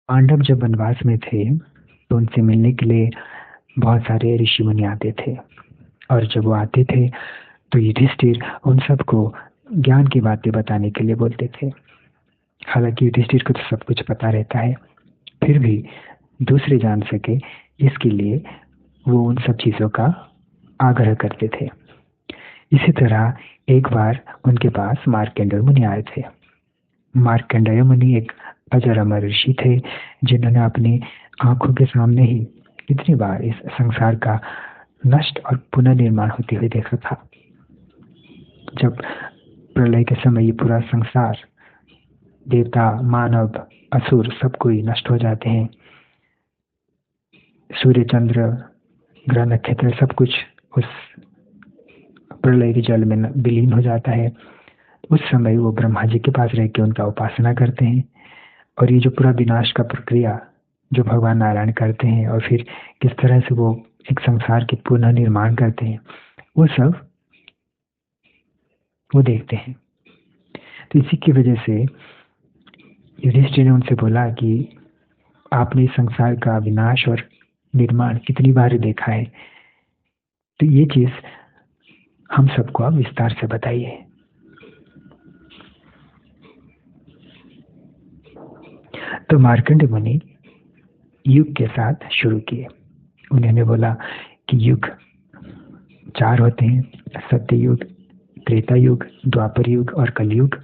पांडव जब वनवास में थे तो उनसे मिलने के लिए बहुत सारे ऋषि मुनि आते थे। और जब वो आते थे तो युधिष्ठिर उन सबको ज्ञान की बातें बताने के लिए बोलते थे। हालांकि युधिष्ठिर को तो सब कुछ पता रहता है, फिर भी दूसरे जान सके इसके लिए वो उन सब चीज़ों का आग्रह करते थे। इसी तरह एक बार उनके पास मार्कंडेय मुनि आए थे। मार्कंडेय मुनि एक अजर अमर ऋषि थे जिन्होंने अपनी आंखों के सामने ही कितनी बार इस संसार का नष्ट और पुनर्निर्माण होते हुए देखा था। जब प्रलय के समय ये पूरा संसार, देवता, मानव, असुर सब कोई नष्ट हो जाते हैं, सूर्य, चंद्र, ग्रह, नक्षत्र सब कुछ उस प्रलय के जल में विलीन हो जाता है। उस समय वो ब्रह्मा जी के पास रह के उनका उपासना करते हैं। और ये जो पूरा विनाश का प्रक्रिया जो भगवान नारायण करते हैं और फिर किस तरह से वो एक संसार के पुनः निर्माण करते हैं, वो सब वो देखते हैं। तो इसी की वजह से युधिष्ठिर ने उनसे बोला कि आपने इस संसार का विनाश और निर्माण कितनी बार देखा है, तो ये चीज हम सबको आप विस्तार से बताइए। तो मार्कंडेय मुनि युग के साथ शुरू किए। उन्होंने बोला कि युग 4 होते हैं, सत्य युग, त्रेता युग, द्वापर युग और कलयुग।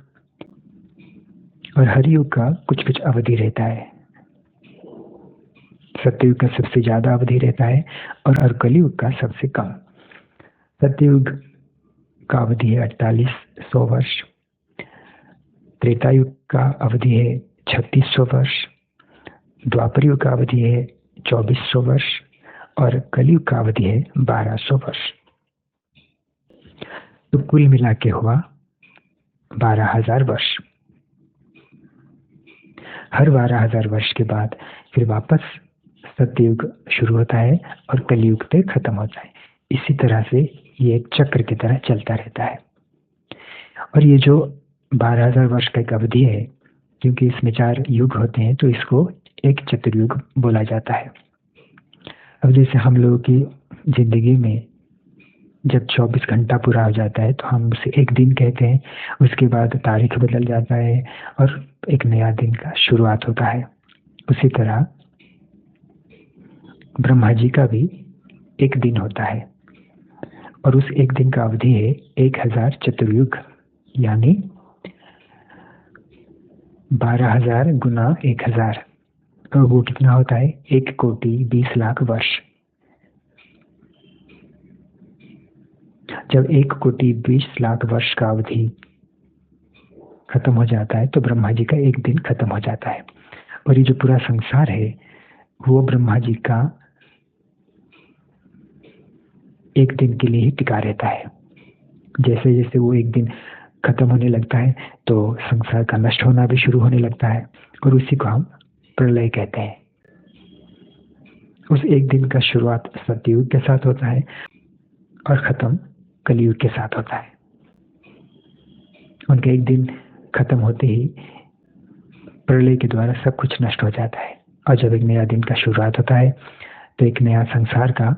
और हर युग का कुछ कुछ अवधि रहता है। सत्ययुग का सबसे ज्यादा अवधि रहता है और कलयुग का सबसे कम। सत्ययुग का अवधि है 4800 वर्ष, त्रेता युग का अवधि है 3600 वर्ष, द्वापर युग का अवधि है 2400 वर्ष और कलयुग का अवधि है 1200 वर्ष। तो कुल मिला के हुआ 12,000 वर्ष। हर 12,000 वर्ष के बाद फिर वापस सत्ययुग शुरू होता है और कलयुग पे खत्म होता है। इसी तरह से ये एक चक्र की तरह चलता रहता है। और ये जो 12,000 वर्ष का एक अवधि है, क्योंकि इसमें 4 युग होते हैं तो इसको एक चतुर्युग बोला जाता है। अब जैसे हम लोगों की जिंदगी में जब 24 घंटा पूरा हो जाता है तो हम उसे एक दिन कहते हैं, उसके बाद तारीख बदल जाता है और एक नया दिन का शुरुआत होता है। उसी तरह ब्रह्मा जी का भी एक दिन होता है और उस एक दिन का अवधि है 1000 चतुर्युग, यानी 12,000 गुना 1000, तो वो कितना होता है 1,20,00,000 वर्ष। जब 1,20,00,000 वर्ष का अवधि खत्म हो जाता है तो ब्रह्मा जी का एक दिन खत्म हो जाता है। और ये जो पूरा संसार है वो ब्रह्मा जी का एक दिन के लिए ही टिका रहता है। जैसे जैसे वो एक दिन खत्म होने लगता है तो संसार का नष्ट होना भी शुरू होने लगता है और उसी को हम प्रलय कहते हैं। उस एक दिन का शुरुआत सतयुग के साथ होता है और खत्म कलयुग के साथ होता है। उनके एक दिन खत्म होते ही प्रलय के द्वारा सब कुछ नष्ट हो जाता है और जब एक नया दिन का शुरुआत होता है तो एक नया संसार का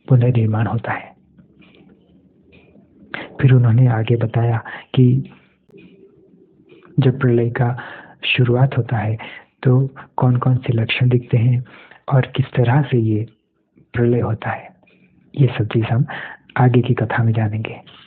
पुनर्निर्माण होता है। फिर उन्होंने आगे बताया कि जब प्रलय का शुरुआत होता है तो कौन कौन से लक्षण दिखते हैं और किस तरह से ये प्रलय होता है। ये सब चीज हम आगे की कथा में जानेंगे।